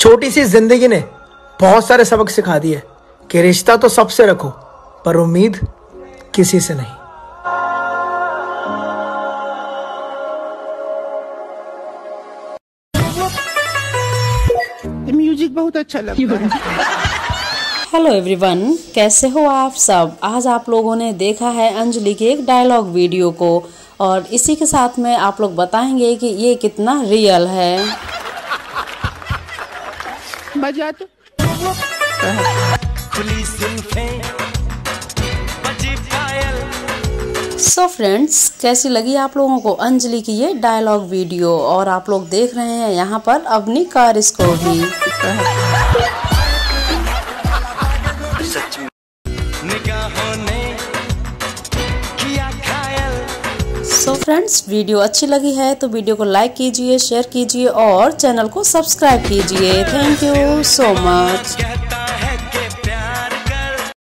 छोटी सी जिंदगी ने बहुत सारे सबक सिखा दिए कि रिश्ता तो सबसे रखो पर उम्मीद किसी से नहीं। म्यूजिक बहुत अच्छा लगता है। हेलो एवरीवन, कैसे हो आप सब। आज आप लोगों ने देखा है अंजलि के एक डायलॉग वीडियो को और इसी के साथ में आप लोग बताएंगे कि ये कितना रियल है। मजा तो सो फ्रेंड्स, कैसी लगी आप लोगों को अंजलि की ये डायलॉग वीडियो। और आप लोग देख रहे हैं यहाँ पर अपनी कारिस को भी। सो फ्रेंड्स, वीडियो अच्छी लगी है तो वीडियो को लाइक कीजिए, शेयर कीजिए और चैनल को सब्सक्राइब कीजिए। Thank you so much.